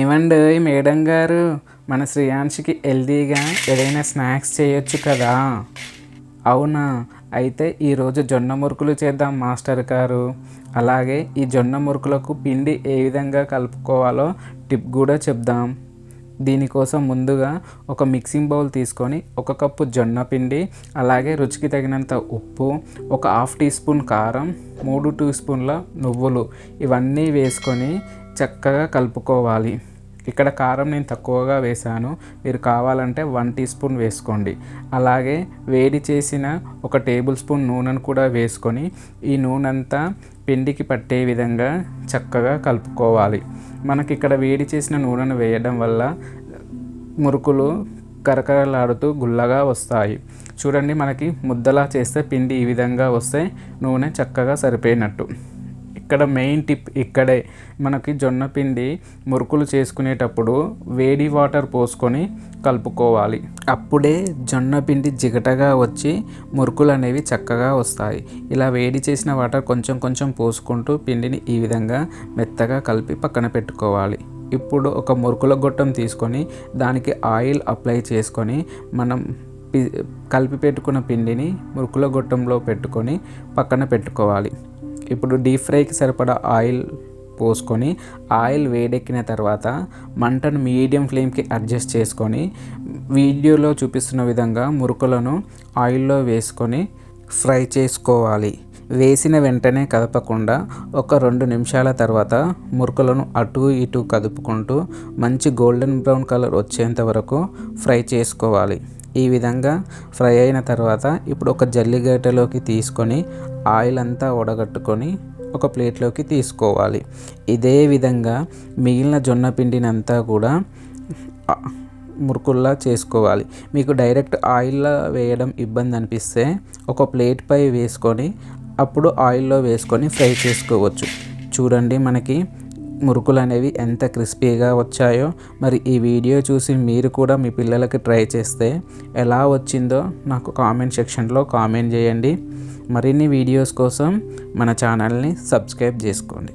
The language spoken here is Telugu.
ఏమండి మేడం గారు, మన శ్రేయాన్షికి హెల్తీగా ఏదైనా స్నాక్స్ చేయొచ్చు కదా? అవునా? అయితే ఈరోజు జొన్న మురుకులు చేద్దాం మాస్టర్ గారు. అలాగే ఈ జొన్న మురుకులకు పిండి ఏ విధంగా కలుపుకోవాలో టిప్ కూడా చెప్దాం. దీనికోసం ముందుగా ఒక మిక్సింగ్ బౌల్ తీసుకొని 1 కప్పు జొన్న పిండి, అలాగే రుచికి తగినంత ఉప్పు, ఒక హాఫ్ టీ స్పూన్ కారం, 3 టీ స్పూన్ల నువ్వులు ఇవన్నీ వేసుకొని చక్కగా కలుపుకోవాలి. ఇక్కడ కారం నేను తక్కువగా వేశాను, మీరు కావాలంటే 1 టీ స్పూన్ వేసుకోండి. అలాగే వేడి చేసిన 1 టేబుల్ స్పూన్ నూనెను కూడా వేసుకొని ఈ నూనె అంతా పిండికి పట్టే విధంగా చక్కగా కలుపుకోవాలి. మనకి ఇక్కడ వేడి చేసిన నూనెను వేయడం వల్ల మురుకులు కరకరలాడుతూ గుల్లగా వస్తాయి. చూడండి, మనకి ముద్దలా చేస్తే పిండి ఈ విధంగా వస్తే నూనె చక్కగా సరిపోయినట్టు. ఇక్కడ మెయిన్ టిప్ ఇక్కడే. మనకి జొన్న పిండి మురుకులు చేసుకునేటప్పుడు వేడి వాటర్ పోసుకొని కలుపుకోవాలి. అప్పుడే జొన్న పిండి జిగటగా వచ్చి మురుకులు అనేవి చక్కగా వస్తాయి. ఇలా వేడి చేసిన వాటర్ కొంచెం కొంచెం పోసుకుంటూ పిండిని ఈ విధంగా మెత్తగా కలిపి పక్కన పెట్టుకోవాలి. ఇప్పుడు ఒక మురుకుల గొట్టం తీసుకొని దానికి ఆయిల్ అప్లై చేసుకొని మనం కలిపి పెట్టుకున్న పిండిని మురుకుల గొట్టంలో పెట్టుకొని పక్కన పెట్టుకోవాలి. ఇప్పుడు డీప్ ఫ్రైకి సరిపడా ఆయిల్ పోసుకొని ఆయిల్ వేడెక్కిన తర్వాత మంటను మీడియం ఫ్లేమ్కి అడ్జస్ట్ చేసుకొని వీడియోలో చూపిస్తున్న విధంగా మురుకులను ఆయిల్లో వేసుకొని ఫ్రై చేసుకోవాలి. వేసిన వెంటనే కదపకుండా ఒక 2 నిమిషాల తర్వాత మురుకులను అటు ఇటు కదుపుకుంటూ మంచి గోల్డెన్ బ్రౌన్ కలర్ వచ్చేంత వరకు ఫ్రై చేసుకోవాలి. ఈ విధంగా ఫ్రై అయిన తర్వాత ఇప్పుడు ఒక జల్లిగరిటెలోకి తీసుకొని ఆయిల్ అంతా వడగట్టుకొని ఒక ప్లేట్లోకి తీసుకోవాలి. ఇదే విధంగా మిగిలిన జొన్న పిండిని అంతా కూడా మురుకుల్లా చేసుకోవాలి. మీకు డైరెక్ట్ ఆయిల్లో వేయడం ఇబ్బంది అనిపిస్తే ఒక ప్లేట్ పై వేసుకొని అప్పుడు ఆయిల్లో వేసుకొని ఫ్రై చేసుకోవచ్చు. చూడండి, మనకి మురుకులు అనేవి ఎంత క్రిస్పీగా వచ్చాయో. మరి ఈ వీడియో చూసి మీరు కూడా మీ పిల్లలకి ట్రై చేస్తే ఎలా వచ్చిందో నాకు కామెంట్ సెక్షన్లో కామెంట్ చేయండి. మరిన్ని వీడియోస్ కోసం మన ఛానల్ని సబ్స్క్రైబ్ చేసుకోండి.